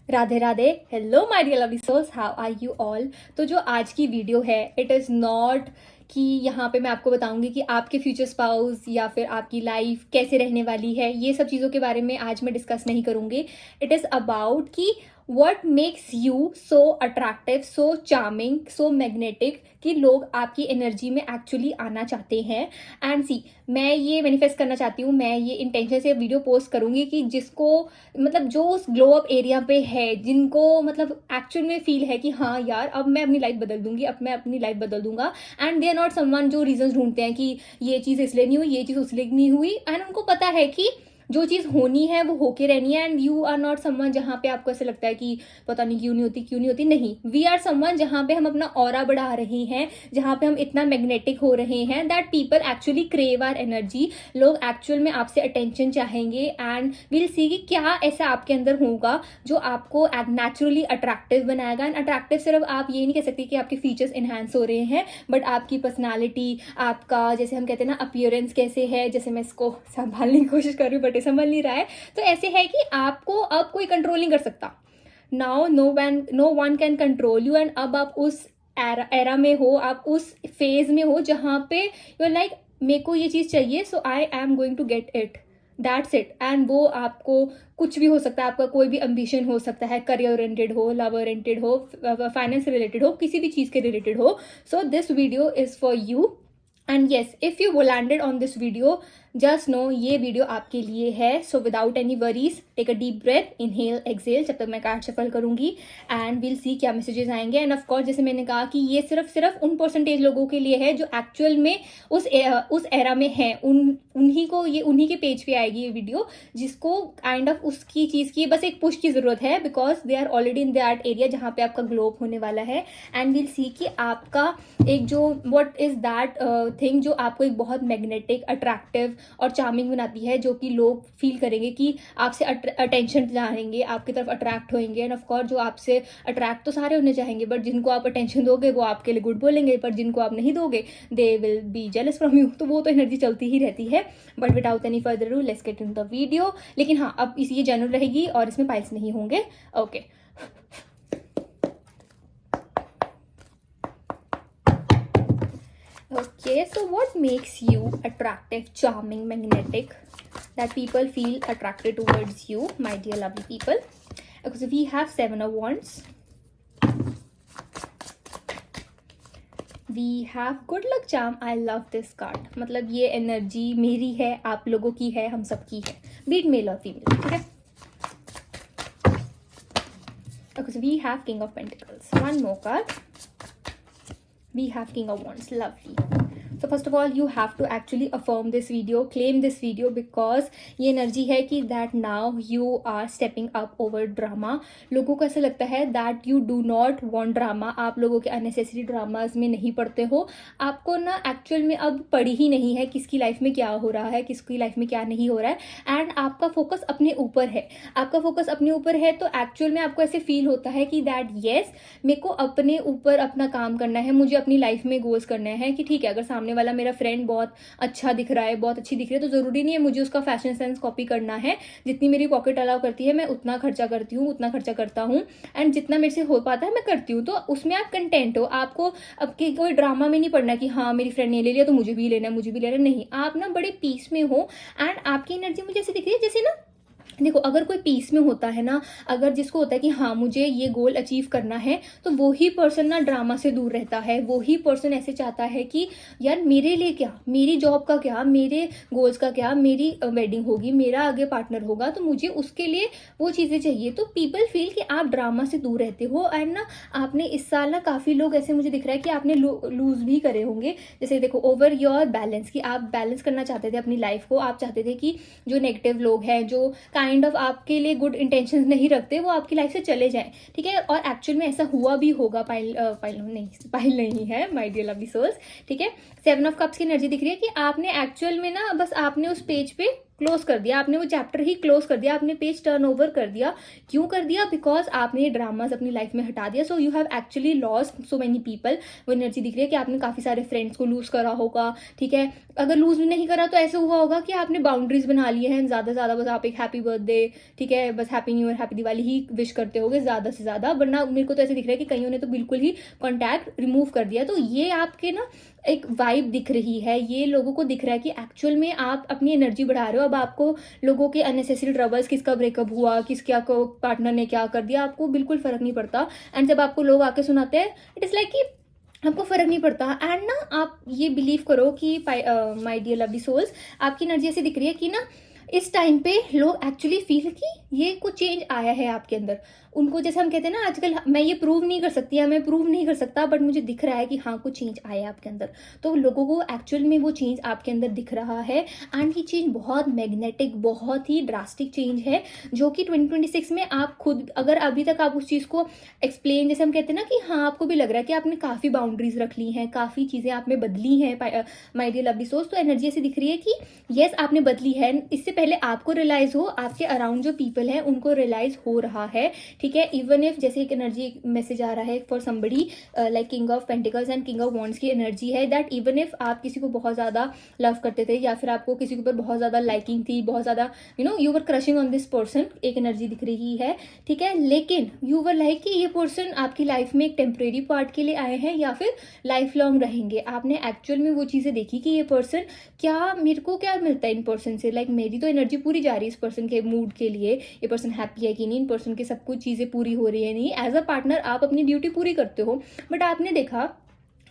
Radhe Radhe. Hello my dear lovely souls, how are you all. तो जो आज की वीडियो है, इट इज़ नॉट कि यहाँ पे मैं आपको बताऊंगी कि आपके फ्यूचर स्पाउस या फिर आपकी लाइफ कैसे रहने वाली है। ये सब चीज़ों के बारे में आज मैं डिस्कस नहीं करूँगी। इट इज़ अबाउट कि what makes you so attractive, so charming, so magnetic कि लोग आपकी एनर्जी में एक्चुअली आना चाहते हैं। एंड सी, मैं ये मैनिफेस्ट करना चाहती हूँ, मैं ये इंटेंशन से वीडियो पोस्ट करूँगी कि जिसको मतलब जो उस ग्लो अप एरिया पे है, जिनको मतलब एक्चुअल में फील है कि हाँ यार अब मैं अपनी लाइफ बदल दूंगी, अब मैं अपनी लाइफ बदल दूंगा। And they are not someone जो रीजंस ढूंढते हैं कि ये चीज़ इसलिए नहीं हुई, ये चीज़ उसलिए नहीं हुई। एंड उनको पता है कि जो चीज़ होनी है वो होके रहनी है। And you are not someone जहाँ पे आपको ऐसा लगता है कि पता नहीं क्यों नहीं होती, क्यों नहीं होती। नहीं, वी आर समवन जहाँ पे हम अपना ऑरा बढ़ा रहे हैं, जहाँ पे हम इतना मैग्नेटिक हो रहे हैं that people actually crave our energy. लोग एक्चुअल में आपसे अटेंशन चाहेंगे एंड विल सी कि क्या ऐसा आपके अंदर होगा जो आपको नेचुरली अट्रैक्टिव बनाएगा। एंड अट्रैक्टिव सिर्फ आप ये नहीं कह सकते कि आपके फीचर्स इन्हांस हो रहे हैं, बट आपकी पर्सनालिटी, आपका जैसे हम कहते हैं ना अपीयरेंस कैसे है। जैसे मैं इसको संभालने की कोशिश कर रही हूँ बट संभल नहीं रहा है। तो ऐसे है कि आपको अब कोई कंट्रोल नहीं कर सकता। Now no one can control you. And अब आप उस एरा में हो, आप उस फेज में हो जहाँ पे यू आर लाइक मेरे को ये चीज़ चाहिए, so I am going to get it, that's it. And वो आपको कुछ भी हो सकता है, आपका कोई भी एम्बिशन हो सकता है, करियर ओरिएंटेड हो, लव ओरिएंटेड हो, फाइनेंस रिलेटेड हो, किसी भी चीज़ के रिलेटेड हो। So this video is for you. And yes, if you landed on this video, just know ये वीडियो आपके लिए है। So without any worries, take a deep breath, inhale exhale, जब तक मैं कार्ड शफल करूंगी एंड विल सी क्या messages आएंगे। एंड ऑफकोर्स जैसे मैंने कहा कि ये सिर्फ उन परसेंटेज लोगों के लिए है जो एक्चुअल में उस एरा में है। उन्हीं के पेज पे आएगी ये वीडियो, जिसको काइंड ऑफ उसकी चीज़ की बस एक पुश की ज़रूरत है, because they are already in that area जहाँ पे आपका ग्लोब होने वाला है। एंड विल सी कि आपका एक जो वॉट इज़ दैट थिंग जो आपको एक बहुत मैग्नेटिक, अट्रैक्टिव और चार्मिंग बनाती है, जो कि लोग फील करेंगे कि आपसे अटेंशन चाहेंगे, आपकी तरफ अट्रैक्ट होंगे। एंड ऑफकोर्स जो आपसे अट्रैक्ट तो सारे होने चाहेंगे, बट जिनको आप अटेंशन दोगे वो आपके लिए गुड बोलेंगे, पर जिनको आप नहीं दोगे they will be jealous from you. तो वो तो एनर्जी चलती ही रहती है। But without any further do, let's get in the video. लेकिन हाँ, अब ये जनरल रहेगी और इसमें पाइल्स नहीं होंगे। Okay Okay, so what makes you attractive, charming, magnetic, that people feel attracted towards you, my dear lovely people? Okay, so we have 7 of Wands. We have good luck charm. I love this card. मतलब ये energy मेरी है, आप लोगों की है, हम सबकी है, बीट मेल और फीमेल, ठीक है। Okay, so we have King of Pentacles. One more card. We have King of Wands. Lovely. So first of all, you have to actually affirm this video, claim this video, because ये energy है कि that now you are stepping up over drama. लोगों को ऐसा लगता है that you do not want drama. आप लोगों के unnecessary dramas में नहीं पड़ते हो। आपको ना एक्चुअल में अब पड़ी ही नहीं है किसकी लाइफ में क्या हो रहा है, किसकी लाइफ में क्या नहीं हो रहा है। एंड आपका फोकस अपने ऊपर है। आपका फोकस अपने ऊपर है तो एक्चुअल में आपको ऐसे फील होता है कि दैट येस, मेरे को अपने ऊपर अपना काम करना है, मुझे अपनी लाइफ में गोल्स करना है। कि ठीक है, अगर सामने वाला मेरा फ्रेंड बहुत अच्छा दिख रहा है, बहुत अच्छी दिख रही है, तो ज़रूरी नहीं है मुझे उसका फैशन सेंस कॉपी करना है। जितनी मेरी पॉकेट अलाउ करती है मैं उतना खर्चा करती हूँ, उतना खर्चा करता हूँ। एंड जितना मेरे से हो पाता है मैं करती हूँ। तो उसमें आप कंटेंट हो। आपको अब के कोई ड्रामा में नहीं पड़ना कि हाँ मेरी फ्रेंड ने ले लिया तो मुझे भी लेना है, मुझे भी लेना है। नहीं, आप ना बड़े पीस में हो। एंड आपकी एनर्जी मुझे ऐसे दिख रही है जैसे ना, देखो, अगर कोई पीस में होता है ना, अगर जिसको होता है कि हाँ मुझे ये गोल अचीव करना है, तो वो ही पर्सन ना ड्रामा से दूर रहता है। वो ही पर्सन ऐसे चाहता है कि यार मेरे लिए क्या, मेरी जॉब का क्या, मेरे गोल्स का क्या, मेरी वेडिंग होगी, मेरा आगे पार्टनर होगा, तो मुझे उसके लिए वो चीज़ें चाहिए। तो पीपल फील कि आप ड्रामा से दूर रहते हो। एंड ना आपने इस साल ना काफ़ी लोग ऐसे मुझे दिख रहा है कि आपने लूज भी करे होंगे। जैसे देखो, ओवर योर बैलेंस, कि आप बैलेंस करना चाहते थे अपनी लाइफ को। आप चाहते थे कि जो नेगेटिव लोग हैं, जो काइंड ऑफ आपके लिए गुड इंटेंशंस नहीं रखते, वो आपकी लाइफ से चले जाएं, ठीक है। और एक्चुअल में ऐसा हुआ भी होगा। पाइल नहीं है, माय डियर लवली सोल्स, ठीक है। 7 ऑफ कप्स की एनर्जी दिख रही है कि आपने एक्चुअल में ना बस आपने उस पेज पे क्लोज कर दिया, आपने वो चैप्टर ही क्लोज कर दिया, आपने पेज टर्न ओवर कर दिया। क्यों कर दिया? बिकॉज आपने ये ड्रामाज अपनी लाइफ में हटा दिया। So you have actually lost so many people. वो एनर्जी दिख रही है कि आपने काफ़ी सारे फ्रेंड्स को लूज करा होगा, ठीक है। अगर लूज भी नहीं करा तो ऐसे हुआ होगा कि आपने बाउंड्रीज बना लिए हैं ज़्यादा से ज़्यादा, बस आप एक हैप्पी बर्थडे, ठीक है, बस happy new year, happy Diwali ही विश करते होगे ज़्यादा से ज़्यादा। वरना मेरे को तो ऐसे दिख रहा है कि कईयों ने तो बिल्कुल ही कॉन्टैक्ट रिमूव कर दिया। तो ये आपके ना एक वाइब दिख रही है, ये लोगों को दिख रहा है कि एक्चुअल में आप अपनी एनर्जी बढ़ा रहे हो। अब आपको लोगों के अननेसेसरी ट्रबल्स, किसका ब्रेकअप हुआ, किसका को पार्टनर ने क्या कर दिया, आपको बिल्कुल फर्क नहीं पड़ता। एंड जब आपको लोग आके सुनाते हैं, इट इज़ लाइक कि आपको फर्क नहीं पड़ता। एंड ना आप ये बिलीव करो कि माय डियर लवली सोल्स, आपकी एनर्जी ऐसी दिख रही है कि ना इस टाइम पे लोग एक्चुअली फील कि ये कुछ चेंज आया है आपके अंदर। उनको जैसे हम कहते हैं ना आजकल, मैं ये प्रूव नहीं कर सकती या मैं प्रूव नहीं कर सकता, बट मुझे दिख रहा है कि हाँ कुछ चेंज आया है आपके अंदर। तो लोगों को एक्चुअल में वो चेंज आपके अंदर दिख रहा है। एंड ये चेंज बहुत मैग्नेटिक, बहुत ही ड्रास्टिक चेंज है, जो कि 2026 में आप खुद, अगर अभी तक आप उस चीज़ को एक्सप्लेन, जैसे हम कहते हैं ना कि हाँ आपको भी लग रहा है कि आपने काफ़ी बाउंड्रीज रख ली हैं, काफ़ी चीज़ें आप में बदली हैं माय डियर लवली सोल्स। तो एनर्जी ऐसी दिख रही है कि येस आपने बदली है। इससे पहले आपको रियलाइज हो, आपके अराउंड जो पीपल है उनको रियलाइज हो रहा है, ठीक है। इवन इफ जैसे एक एनर्जी मैसेज आ रहा है for somebody like king of pentacles and king of wands की एनर्जी है, दैट इवन इफ आप किसी को बहुत ज़्यादा लव करते थे या फिर आपको किसी के ऊपर बहुत ज़्यादा लाइकिंग थी, बहुत ज़्यादा you were crushing on this person, एक एनर्जी दिख रही है, ठीक है। लेकिन यू वर लाइक कि ये पर्सन आपकी लाइफ में एक टेम्परेरी पार्ट के लिए आए हैं या फिर लाइफ लॉन्ग रहेंगे। आपने एक्चुअल में वो चीज़ें देखी कि ये पर्सन, क्या मेरे को क्या मिलता है इन पर्सन से, लाइक मेरी तो एनर्जी पूरी जा रही है इस पर्सन के मूड के लिए, ये पर्सन हैप्पी है कि नहीं, इन पर्सन के सब कुछ चीज़ें पूरी हो रही है नहीं। एज अ पार्टनर आप अपनी ड्यूटी पूरी करते हो, बट आपने देखा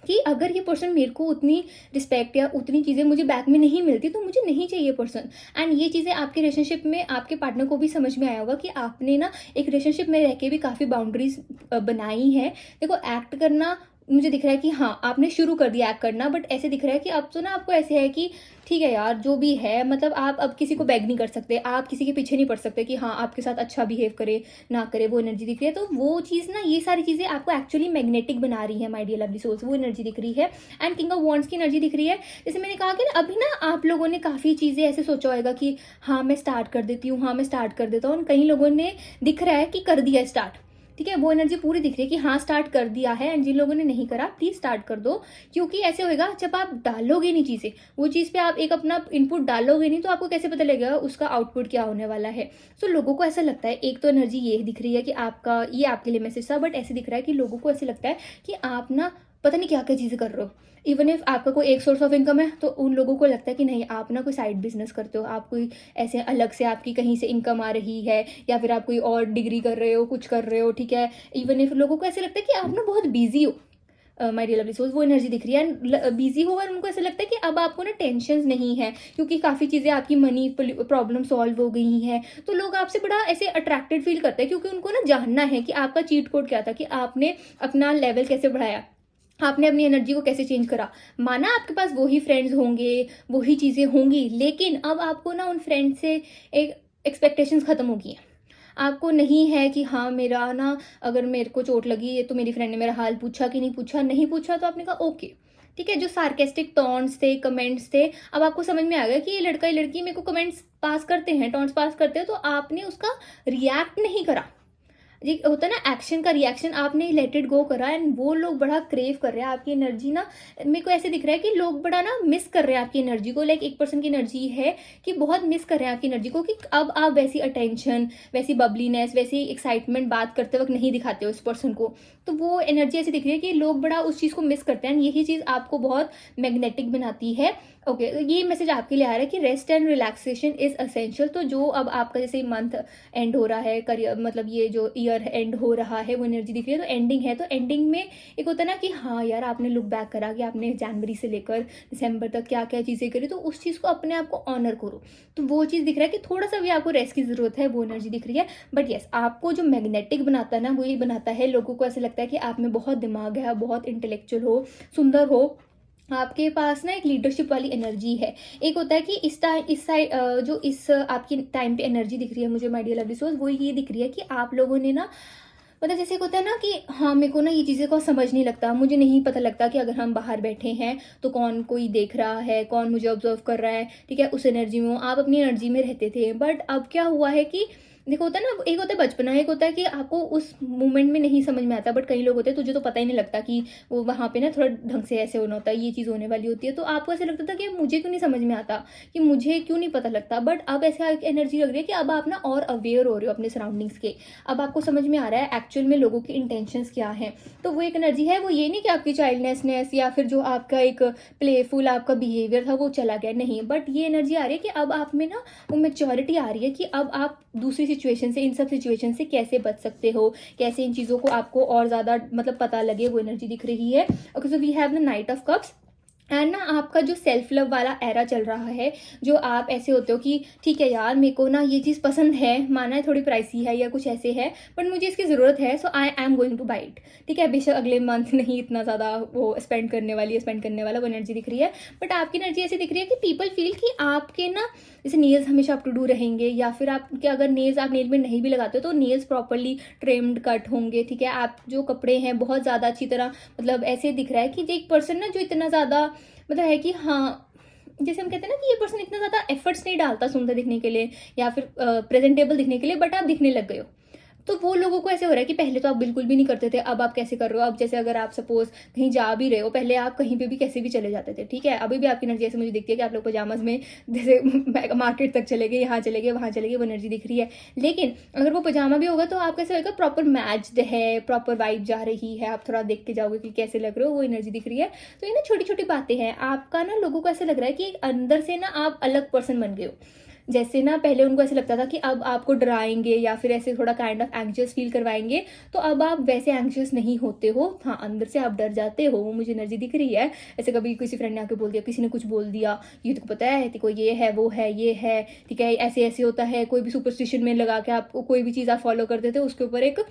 कि अगर ये पर्सन मेरे को उतनी रिस्पेक्ट या उतनी चीज़ें मुझे बैक में नहीं मिलती तो मुझे नहीं चाहिए पर्सन। एंड ये चीज़ें आपके रिलेशनशिप में आपके पार्टनर को भी समझ में आया होगा कि आपने ना एक रिलेशनशिप में रह के भी काफ़ी बाउंड्रीज बनाई है। देखो एक्ट करना मुझे दिख रहा है कि हाँ आपने शुरू कर दिया एक्ट करना, बट ऐसे दिख रहा है कि अब तो ना आपको ऐसे है कि ठीक है यार जो भी है, मतलब आप अब किसी को बैग नहीं कर सकते, आप किसी के पीछे नहीं पड़ सकते कि हाँ आपके साथ अच्छा बिहेव करे ना करे, वो एनर्जी दिख रही है। तो वो चीज़ ना, ये सारी चीज़ें आपको एक्चुअली मैग्नेटिक बना रही है माय डियर लवली सोल्स, वो एनर्जी दिख रही है। एंड किंग ऑफ वॉन्ड्स की एनर्जी दिख रही है। जैसे मैंने कहा कि ना अभी ना आप लोगों ने काफ़ी चीज़ें ऐसे सोचा होगा कि हाँ मैं स्टार्ट कर देती हूँ, हाँ मैं स्टार्ट कर देता हूँ, कई लोगों ने दिख रहा है कि कर दिया स्टार्ट, ठीक है। वो एनर्जी पूरी दिख रही है कि हाँ स्टार्ट कर दिया है। एंड जिन लोगों ने नहीं करा प्लीज स्टार्ट कर दो, क्योंकि ऐसे होएगा जब आप डालोगे नहीं चीज़ें, वो चीज़ पे आप एक अपना इनपुट डालोगे नहीं तो आपको कैसे पता लगेगा उसका आउटपुट क्या होने वाला है। सो लोगों को ऐसा लगता है, एक तो एनर्जी ये दिख रही है कि आपका ये आपके लिए मैसेज था, बट ऐसे दिख रहा है कि लोगों को ऐसे लगता है कि आप ना पता नहीं क्या क्या चीज़ें कर रहे हो। इवन इफ आपका कोई एक सोर्स ऑफ इनकम है तो उन लोगों को लगता है कि नहीं आप ना कोई साइड बिजनेस करते हो, आप कोई ऐसे अलग से आपकी कहीं से इनकम आ रही है, या फिर आप कोई और डिग्री कर रहे हो, कुछ कर रहे हो, ठीक है। इवन इफ लोगों को ऐसे लगता है कि आप ना बहुत बिजी हो, माय डियर लवली सोल्स, वो एनर्जी दिख रही है। बिजी हो और उनको ऐसा लगता है कि अब आपको ना टेंशन नहीं है, क्योंकि काफ़ी चीज़ें आपकी मनी प्रॉब्लम सॉल्व हो गई हैं। तो लोग आपसे बड़ा ऐसे अट्रैक्टेड फील करते हैं, क्योंकि उनको ना जानना है कि आपका चीट कोड क्या था, कि आपने अपना लेवल कैसे बढ़ाया, आपने अपनी एनर्जी को कैसे चेंज करा। माना आपके पास वही फ्रेंड्स होंगे, वही चीज़ें होंगी, लेकिन अब आपको ना उन फ्रेंड्स से एक एक्सपेक्टेशंस खत्म हो गई हैं। आपको नहीं है कि हाँ मेरा ना, अगर मेरे को चोट लगी तो मेरी फ्रेंड ने मेरा हाल पूछा कि नहीं पूछा, नहीं पूछा तो आपने कहा ओके, ठीक है। जो सार्केस्टिक टॉन्ट्स थे, कमेंट्स थे, अब आपको समझ में आ गया कि ये लड़का ये लड़की मेरे को कमेंट्स पास करते हैं, टॉन्ट्स पास करते हैं, तो आपने उसका रिएक्ट नहीं करा। ये होता है ना एक्शन का रिएक्शन, आपने लेट इट गो करा। एंड वो लोग बड़ा क्रेव कर रहे हैं आपकी एनर्जी ना। मेरे को ऐसे दिख रहा है कि लोग बड़ा ना मिस कर रहे हैं आपकी एनर्जी को। लाइक एक पर्सन की एनर्जी है कि बहुत मिस कर रहे हैं आपकी एनर्जी को, कि अब आप वैसी अटेंशन, वैसी बबलीनेस, वैसी एक्साइटमेंट बात करते वक्त नहीं दिखाते हो इस पर्सन को। तो वो एनर्जी ऐसी दिख रही है कि लोग बड़ा उस चीज़ को मिस करते हैं। यही चीज़ आपको बहुत मैग्नेटिक बनाती है। ओके ये मैसेज आपके लिए आ रहा है कि rest and relaxation is essential. तो जो अब आपका जैसे मंथ एंड हो रहा है, करियर मतलब ये जो ईयर एंड हो रहा है, वो एनर्जी दिख रही है, तो एंडिंग है। तो एंडिंग में एक होता है ना कि हाँ यार आपने लुक बैक करा कि आपने जनवरी से लेकर दिसंबर तक क्या क्या चीज़ें करी, तो उस चीज़ को अपने आप को ऑनर करो। तो वो चीज़ दिख रहा है कि थोड़ा सा भी आपको रेस्ट की ज़रूरत है, वो एनर्जी दिख रही है। बट येस आपको जो मैग्नेटिक बनाता है ना, वो ये बनाता है, लोगों को ऐसा लगता है कि आप में बहुत दिमाग है, बहुत इंटेलेक्चुअल हो, सुंदर हो, आपके पास ना एक लीडरशिप वाली एनर्जी है। एक होता है कि इस टाइम इस साइड जो इस आपकी टाइम पे एनर्जी दिख रही है मुझे माय डियर लवली सोल्स, वो ये दिख रही है कि आप लोगों ने ना मतलब जैसे होता है ना कि हाँ, मेरे को ना ये चीज़ें को समझ नहीं लगता, मुझे नहीं पता लगता कि अगर हम बाहर बैठे हैं तो कौन कोई देख रहा है, कौन मुझे ऑब्जर्व कर रहा है, ठीक है, उस एनर्जी में हो, आप अपनी एनर्जी में रहते थे। बट अब क्या हुआ है कि देखो, होता है ना, एक होता है बचपना, एक होता है कि आपको उस मोमेंट में नहीं समझ में आता, बट कई लोग होते हैं तुझे तो पता ही नहीं लगता कि वो वहाँ पे ना थोड़ा ढंग से ऐसे होना होता है, ये चीज़ होने वाली होती है, तो आपको ऐसे लगता था कि मुझे क्यों नहीं समझ में आता, कि मुझे क्यों नहीं पता लगता। बट अब ऐसे एनर्जी लग रही है कि अब आप ना और अवेयर हो रहे हो अपने सराउंडिंग्स के, अब आपको समझ में आ रहा है एक्चुअल में लोगों की इंटेंशंस क्या हैं। तो वो एक एनर्जी है, वो ये नहीं कि आपकी चाइल्डनेसनेस या फिर जो आपका एक प्लेफुल आपका बिहेवियर था वो चला गया, नहीं, बट ये एनर्जी आ रही है कि अब आप में ना वो मेच्योरिटी आ रही है कि अब आप दूसरी सिचुएशन से, इन सब सिचुएशन से कैसे बच सकते हो, कैसे इन चीज़ों को आपको और ज़्यादा मतलब पता लगे, वो एनर्जी दिख रही है। Okay, so we have the knight of cups. And ना आपका जो सेल्फ लव वाला एरा चल रहा है, जो आप ऐसे होते हो कि ठीक है यार, मेरे को ना ये चीज़ पसंद है, माना है थोड़ी प्राइसी है या कुछ ऐसे है, बट मुझे इसकी ज़रूरत है, so I am going to buy it. ठीक है, बेशक अगले मंथ नहीं इतना ज़्यादा वो स्पेंड करने वाली है, स्पेंड करने वाला वो एनर्जी दिख रही है, बट आपकी एनर्जी ऐसी दिख रही है कि पीपल फील कि आपके ना जैसे नेल्स हमेशा अप टू डू रहेंगे, या फिर आपके अगर नेल्स आप नेल में नहीं भी लगाते हो तो नेल्स प्रॉपरली ट्रिम्ड कट होंगे। ठीक है, आप जो कपड़े हैं बहुत ज़्यादा अच्छी तरह, मतलब ऐसे दिख रहा है कि जो एक पर्सन ना जो इतना ज़्यादा मतलब है कि हाँ, जैसे हम कहते हैं ना कि ये पर्सन इतना ज़्यादा एफर्ट्स नहीं डालता सुंदर दिखने के लिए या फिर प्रेजेंटेबल दिखने के लिए, बट आप दिखने लग गए हो। तो वो लोगों को ऐसे हो रहा है कि पहले तो आप बिल्कुल भी नहीं करते थे, अब आप कैसे कर रहे हो। अब जैसे अगर आप सपोज कहीं जा भी रहे हो, पहले आप कहीं पे भी कैसे भी चले जाते थे, ठीक है, अभी भी आपकी एनर्जी ऐसे मुझे दिखती है कि आप लोग पजामाज में जैसे मार्केट तक चले गए, यहाँ चले गए, वहाँ चले गए, वो एनर्जी दिख रही है। लेकिन अगर वो पजामा भी होगा तो आप कैसे होगा, प्रॉपर मैच्ड है, प्रॉपर वाइब जा रही है, आप थोड़ा देख के जाओगे कि कैसे लग रहे हो, वो एनर्जी दिख रही है। तो ये ना छोटी छोटी बातें हैं, आपका ना लोगों को ऐसा लग रहा है कि अंदर से ना आप अलग पर्सन बन गए हो। जैसे ना पहले उनको ऐसे लगता था कि अब आपको डराएंगे या फिर ऐसे थोड़ा काइंड ऑफ एंग्शियस फील करवाएंगे, तो अब आप वैसे एंग्शियस नहीं होते हो। हाँ, अंदर से आप डर जाते हो, वो मुझे एनर्जी दिख रही है। ऐसे कभी किसी फ्रेंड ने आके बोल दिया, किसी ने कुछ बोल दिया, ये तो पता है तेको, ये है, वो है, ये है, ठीक है, ऐसे ऐसे होता है, कोई भी सुपरस्टिशन में लगा के आपको कोई भी चीज़ आप फॉलो करते थे, उसके ऊपर एक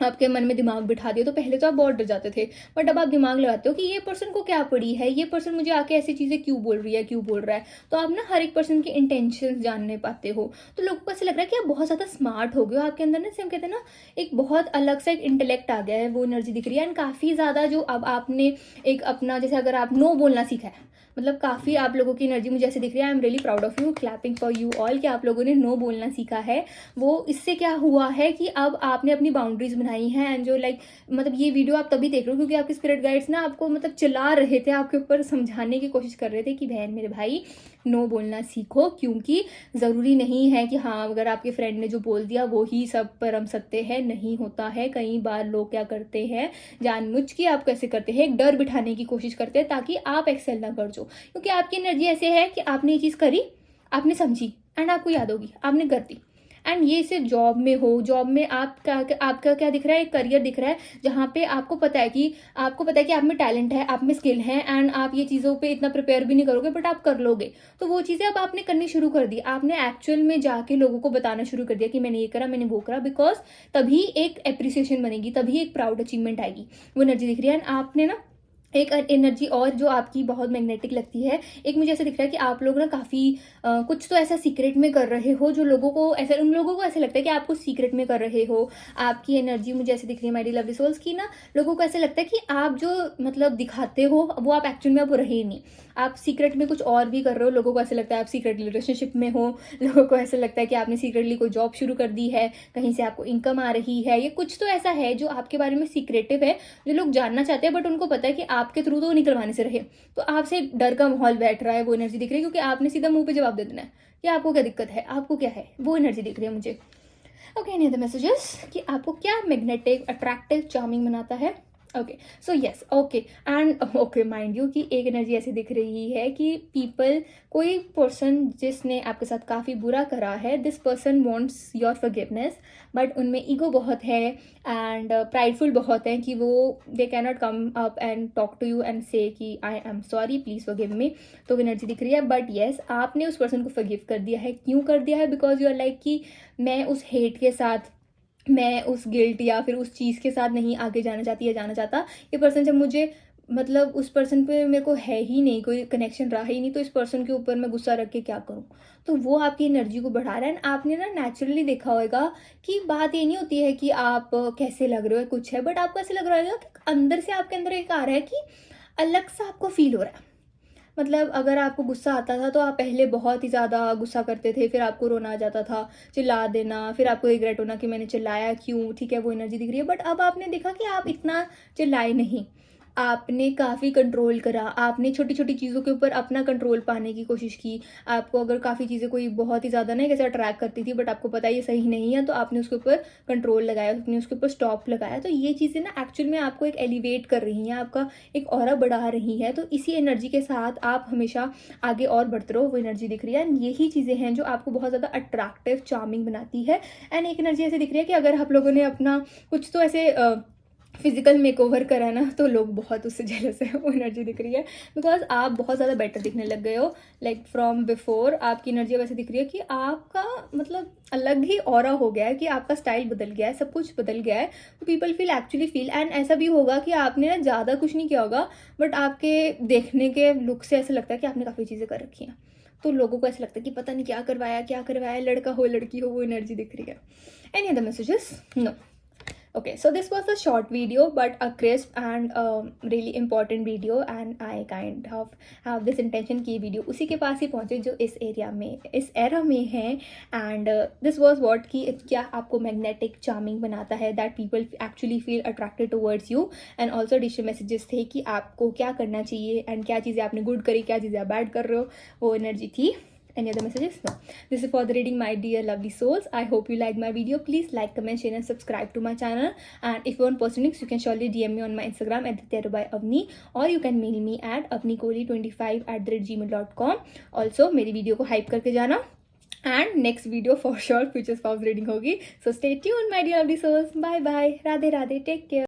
आपके मन में दिमाग बिठा दिया, तो पहले तो आप बहुत डर जाते थे, बट अब आप दिमाग लगाते हो कि ये पर्सन को क्या पड़ी है, ये पर्सन मुझे आके ऐसी चीज़ें क्यों बोल रही है, क्यों बोल रहा है। तो आप ना हर एक पर्सन की इंटेंशन जानने पाते हो, तो लोगों को ऐसा लग रहा है कि आप बहुत ज़्यादा स्मार्ट हो गए हो, आपके अंदर ना, हम कहते हैं ना, एक बहुत अलग सा एक इंटेलेक्ट आ गया है, वो एनर्जी दिख रही है। एंड काफ़ी ज़्यादा जो अब आपने एक अपना, जैसे अगर आप नो बोलना सीखा है, मतलब काफ़ी आप लोगों की एनर्जी मुझे ऐसे दिख रही है। I am really proud of you, clapping for you all, कि आप लोगों ने नो बोलना सीखा है। वो इससे क्या हुआ है कि अब आपने अपनी बाउंड्रीज बनाई हैं, एंड जो लाइक मतलब ये वीडियो आप तभी देख रहे हो क्योंकि आपके स्पिरिट गाइड्स ना आपको मतलब चिल्ला रहे थे, आपके ऊपर समझाने की कोशिश कर रहे थे कि बहन मेरे भाई, नो बोलना सीखो, क्योंकि ज़रूरी नहीं है कि हाँ अगर आपके फ्रेंड ने जो बोल दिया वो ही सब परम सत्य है, नहीं होता है। कई बार लोग क्या करते हैं, जानबूझ के आप कैसे करते हैं, एक डर बिठाने की कोशिश करते हैं ताकि आप एक्सेल ना कर जो, क्योंकि आपकी एनर्जी ऐसे है कि आपने ये चीज़ करी, आपने समझी, एंड आपको याद होगी, आपने कर दी। एंड ये सिर्फ जॉब में हो, जॉब में आपका क्या दिख रहा है, एक करियर दिख रहा है जहाँ पे आपको पता है कि आप में टैलेंट है, आप में स्किल है, एंड आप ये चीज़ों पे इतना प्रिपेयर भी नहीं करोगे बट आप कर लोगे। तो वो चीज़ें अब आपने करनी शुरू कर दी, आपने एक्चुअल में जाके लोगों को बताना शुरू कर दिया कि मैंने ये करा, मैंने वो करा, बिकॉज तभी एक एप्रिसिएशन बनेगी, तभी एक प्राउड अचीवमेंट आएगी। वो एनर्जी दिख रही है। एंड आपने ना एक एनर्जी और जो आपकी बहुत मैग्नेटिक लगती है, एक मुझे ऐसा दिख रहा है कि आप लोग ना काफ़ी कुछ तो ऐसा सीक्रेट में कर रहे हो जो लोगों को ऐसा, उन लोगों को ऐसा लगता है कि आप कुछ सीक्रेट में कर रहे हो। आपकी एनर्जी मुझे ऐसे दिख रही है माय डियर लवली सोल्स की ना, लोगों को ऐसा लगता है कि आप जो मतलब दिखाते हो वो आप एक्चुअल में अब रहे नहीं, आप सीक्रेट में कुछ और भी कर रहे हो। लोगों को ऐसा लगता है आप सीक्रेट रिलेशनशिप में हो, लोगों को ऐसा लगता है कि आपने सीक्रेटली कोई जॉब शुरू कर दी है, कहीं से आपको इनकम आ रही है, ये कुछ तो ऐसा है जो आपके बारे में सीक्रेटिव है, जो लोग जानना चाहते हैं, बट उनको पता है कि आपके थ्रू तो निकलवाने से रहे। तो आपसे डर का माहौल बैठ रहा है, वो एनर्जी दिख रही है, क्योंकि आपने सीधा मुंह पे जवाब दे देना है कि आपको क्या दिक्कत है, आपको क्या है, वो एनर्जी दिख रही है मुझे। ओके, एनी अदर मैसेजेस कि आपको क्या मैग्नेटिक, अट्रैक्टिव, चार्मिंग बनाता है। Okay, so yes, okay, and okay, mind you कि एक एनर्जी ऐसी दिख रही है कि पीपल, कोई पर्सन जिसने आपके साथ काफ़ी बुरा करा है, this person wants your forgiveness, but उनमें ईगो बहुत है एंड प्राइडफुल बहुत है कि वो they can not come up and talk to you and say कि I am sorry, please forgive me. तो एनर्जी दिख रही है, बट येस, आपने उस पर्सन को फॉरगिव कर दिया है। क्यों कर दिया है? बिकॉज यू आर लाइक कि मैं उस हेट के साथ, मैं उस गिल्ट या फिर उस चीज़ के साथ नहीं आगे जाना चाहती या जाना चाहता। ये पर्सन जब मुझे मतलब उस पर्सन पे मेरे को है ही नहीं, कोई कनेक्शन रहा ही नहीं, तो इस पर्सन के ऊपर मैं गुस्सा रख के क्या करूँ। तो वो आपकी एनर्जी को बढ़ा रहा है। एंड आपने ना नेचुरली देखा होगा कि बात ये नहीं होती है कि आप कैसे लग रहे हो कुछ है, बट आपको ऐसे लग रहा होगा कि अंदर से आपके अंदर एक आ रहा है कि अलग सा आपको फील हो रहा है। मतलब अगर आपको गुस्सा आता था तो आप पहले बहुत ही ज़्यादा गुस्सा करते थे, फिर आपको रोना आ जाता था, चिल्ला देना, फिर आपको रिग्रेट होना कि मैंने चिल्लाया क्यों, ठीक है वो एनर्जी दिख रही है। बट अब आपने देखा कि आप इतना चिल्लाए नहीं, आपने काफ़ी कंट्रोल करा, आपने छोटी छोटी चीज़ों के ऊपर अपना कंट्रोल पाने की कोशिश की। आपको अगर काफ़ी चीज़ें कोई बहुत ही ज़्यादा नहीं कैसे अट्रैक्ट करती थी, बट आपको पता है ये सही नहीं है, तो आपने उसके ऊपर कंट्रोल लगाया, आपने उसके ऊपर स्टॉप लगाया। तो ये चीज़ें ना एक्चुअल में आपको एक एलिवेट कर रही हैं, आपका एक ऑरा बढ़ा रही है। तो इसी एनर्जी के साथ आप हमेशा आगे और बढ़ते रहो, वो एनर्जी दिख रही है। एंड यही चीज़ें हैं जो आपको बहुत ज़्यादा अट्रैक्टिव चार्मिंग बनाती है। एंड एक एनर्जी ऐसे दिख रही है कि अगर आप लोगों ने अपना कुछ तो ऐसे फिजिकल मेकओवर करा ना, तो लोग बहुत उससे जेलस है, वो एनर्जी दिख रही है। बिकॉज आप बहुत ज़्यादा बेटर दिखने लग गए हो, लाइक फ्रॉम बिफोर आपकी एनर्जी वैसे दिख रही है कि आपका मतलब अलग ही ऑरा हो गया है, कि आपका स्टाइल बदल गया है, सब कुछ बदल गया है। तो people feel actually feel. And ऐसा भी होगा कि आपने ना ज़्यादा कुछ नहीं किया होगा, बट आपके देखने के लुक से ऐसा लगता है कि आपने काफ़ी चीज़ें कर रखी हैं। तो लोगों को ऐसा लगता है कि पता नहीं क्या करवाया, लड़का हो लड़की हो, वो एनर्जी दिख रही है। Any other messages? No. Okay, so this was a short video but a crisp and really important video, and I kind of have this intention कि वीडियो उसी के पास ही पहुँचे जो इस एरिया में, इस एरा में है। एंड दिस वाज व्हाट कि क्या आपको मैग्नेटिक चार्मिंग बनाता है, that people actually feel attracted towards you. And also additional messages थे कि आपको क्या करना चाहिए एंड क्या चीज़ें आपने गुड करी, क्या चीज़ें आप बैड कर रहे हो, वो एनर्जी थी। Any other messages? No. This is for the reading, my dear lovely souls. I hope you liked my video. Please like, comment, share and subscribe to my channel. And if you want personal links, you can surely DM me on my Instagram at @Avni, or you can mail me at avnikoli25@gmail.com. Also मेरी video को hype करके जाना, and next video for sure future spouse reading होगी. So stay tuned my dear lovely souls. Bye bye. Radhe Radhe. Take care.